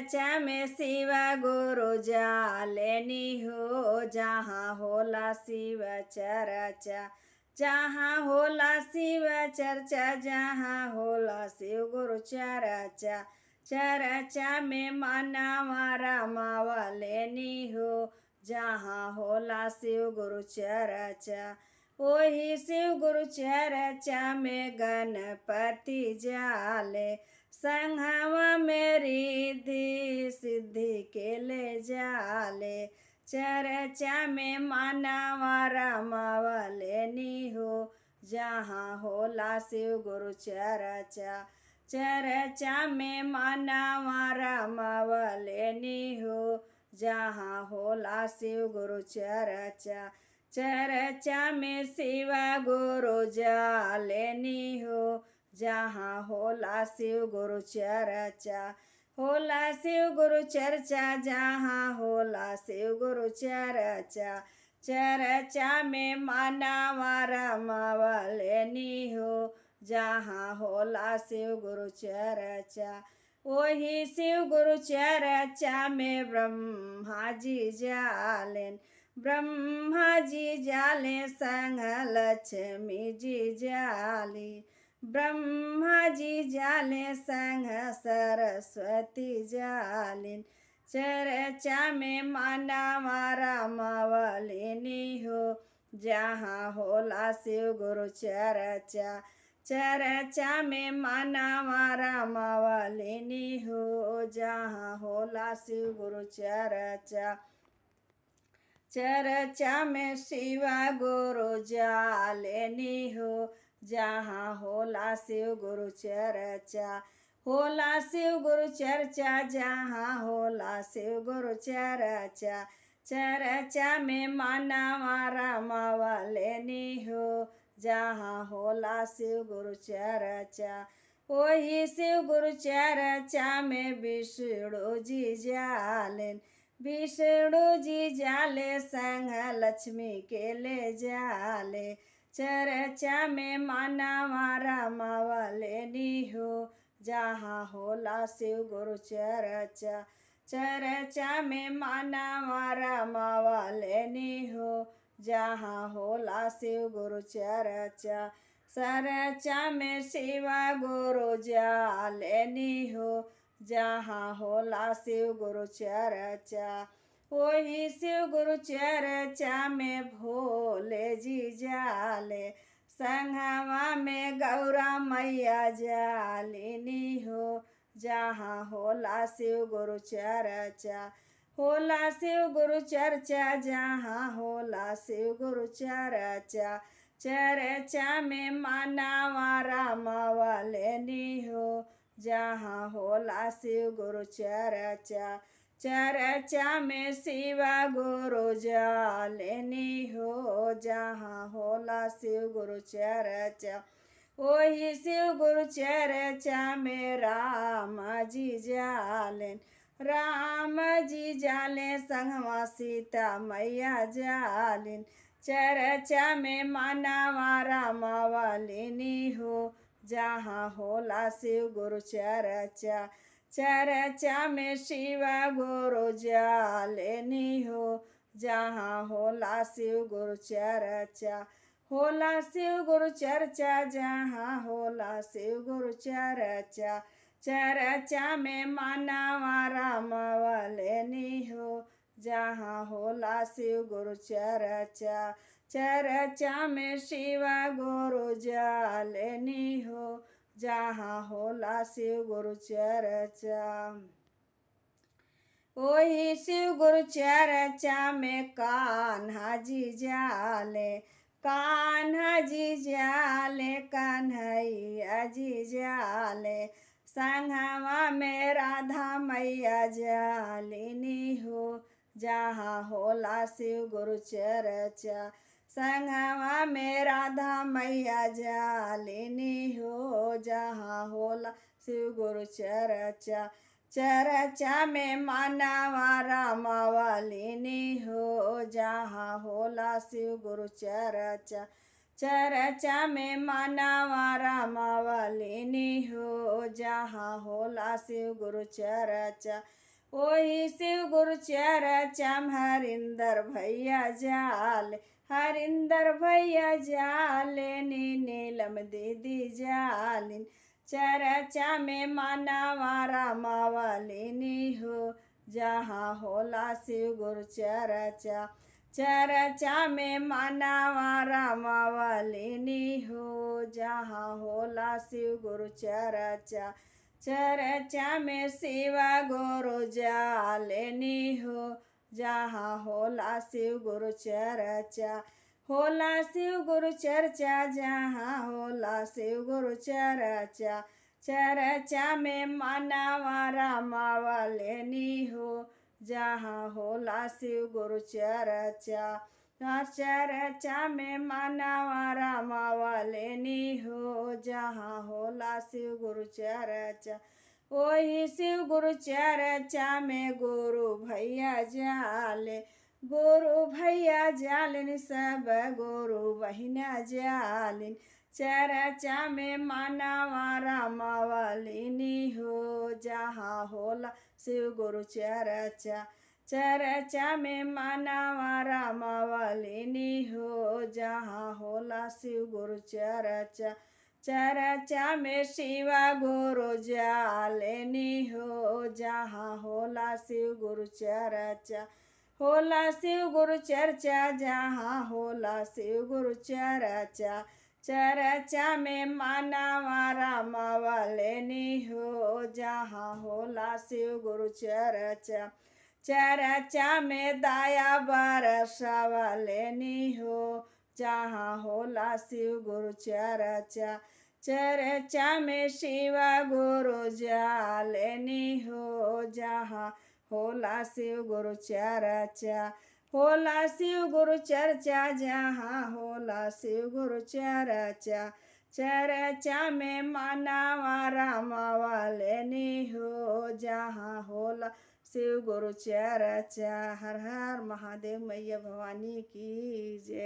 चर्चा में शिव गुरु जालेनी हो, जहाँ होला शिव चर्चा, जहाँ होला शिव चर्चा, जहाँ होला शिव गुरु चर्चा। चर्चा में मनवा रमावलेनी हो, जहाँ होला शिव गुरु चर्चा। वही शिव गुरु चर्चा में गणपति जाले, संघवा में रिद्धि सिद्धि के ले जाले। चर्चा में मनवा रमावलेनी हो, जहाँ होला शिव गुरु चर्चा। चर्चा में मनवा रमावलेनी हो, जहाँ होला शिव गुरु चर्चा। चर्चा में शिव गुरु जालेनी हो, जहाँ होला शिव गुरु चर्चा। होला शिव गुरु चर्चा, जहाँ होला शिव गुरु चर्चा। चर्चा में मनवा रमावलेनी हो, जहाँ होला शिव गुरु चर्चा। वही शिव गुरु चर्चा में ब्रह्मा जी जालेन, ब्रह्मा जी जाले संग लक्ष्मी जी जाली। ब्रह्मा जी जाले संग सरस्वती जालिन। चर्चा में मनवा रमावलेनी हो, जहाँ होला शिव गुरु चर्चा। चर्चा में मनवा रमावलेनी हो, जहाँ होला शिव गुरु चर्चा। चर्चा में शिव गुरु जालेनी हो, जहाँ होला शिव गुरु चर्चा। होला शिव गुरु चर्चा, जहाँ होला शिव गुरु चर्चा। चर्चा में मनवा रमावलेनी हो, जहाँ होला शिव गुरु चर्चा। वही शिव गुरु चर्चा में विष्णु जी जालेन, विष्णु जी जाले संग लक्ष्मी के ले जाले। चर्चा में मनवा रमावलेनी हो, जहाँ होला शिव गुरु चर्चा। चर्चा में मनवा रमावलेनी हो, जहाँ होला शिव गुरु चर्चा। चर्चा में शिव गुरु जालेनी हो, जहाँ होला शिव गुरु चर्चा। वही शिव गुरु चर्चा में भोले जी जाले, संघवा में गौरा मैया जालिनी हो, जहाँ होला शिव गुरु चर्चा। होला शिव गुरु चर्चा, जहाँ होला शिव गुरु चर्चा। चर्चा में मनवा रमावलेनी हो, जहाँ होला शिव गुरु चर्चा। चर्चा में शिव गुरु जालेनी हो, जहाँ होला शिव गुरु चर्चा। वही शिव गुरु चर्चा में राम जी जालेन, राम जी जाले संगवा सीता मैया जालिन। चर्चा में मनवा रमावलेनी हो, जहाँ होला शिव गुरु चर्चा। चर्चा में शिव गुरु जालेनी हो, जहाँ होला शिव गुरु चर्चा। होला शिव गुरु चर्चा, जहाँ होला शिव गुरु चर्चा। चर्चा में मनवा रमावलेनी हो, जहाँ होला शिव गुरु चर्चा। चर्चा में शिव गुरु जालेनी हो, जहाँ होला शिव गुरु चर्चा। वही शिव गुरु चर्चा में कान्हा जी जाले, कान्हा जी जाले कन्हैया जी जाले। संघवा में राधा मैया जालिनी हो, जहाँ होला शिव गुरु चर्चा। संघवा में राधा मैया जालिनी हो, जहाँ होला शिव गुरु चर्चा। चर्चा में मनवा रमावलेनी हो, जहाँ होला शिव गुरु चर्चा। चर्चा में मनवा रमावलेनी हो, जहाँ होला शिव गुरु चर्चा। ओही शिव गुरु चर्चा में हरिंदर भैया जाले, हरिंदर भैया जाले नी नीलम दीदी जालिन, चर्चा में मानवा रामावलिनी हो, जहाँ होला शिव गुरु चर्चा, चर्चा में मानवा रामावलिनी हो, जहाँ होला शिव गुरु चर्चा, चर्चा में शिवा गुरु जालिनी हो, जहाँ होला शिव गुरु चर्चा, होला शिव गुरु चर्चा, जहाँ होला शिव गुरु चर्चा, चर्चा में मानवा रामावलिनी हो, जहाँ होला शिव गुरु चर्चा, चर्चा में मानवा रामावलिनी हो, जहाँ होला शिव गुरु चर्चा, वही शिव गुरु चर्चा में गुरु भैया जाले, गुरु भैया जालिन सब गुरु बहिना जालिन, चर्चा में मानवा रामावलिनी हो, जहाँ होला शिव गुरु चर्चा, चर्चा में मानवा रामावलिनी हो, जहाँ होला शिव गुरु चर्चा, चर्चा में शिवा गुरु जालिनी हो, जहाँ होला शिव गुरु चर्चा, होला शिव गुरु चर्चा, जहाँ होला शिव गुरु चर्चा, चर्चा में मानवा रामावलिनी हो, जहाँ होला शिव गुरु चर्चा, चर्चा में दया बरसावलिनी हो, जहाँ होला शिव गुरु चर्चा, चर्चा में शिवा गुरु जालिनी हो, जहाँ होला शिव गुरु चर्चा, होला शिव गुरु चर्चा, जहाँ होला शिव गुरु चर्चा, चर्चा में मानवा रामावलिनी हो, जहाँ होला शिव गुरु चर्चा। हर हर महादेव, मैया भवानी की जय।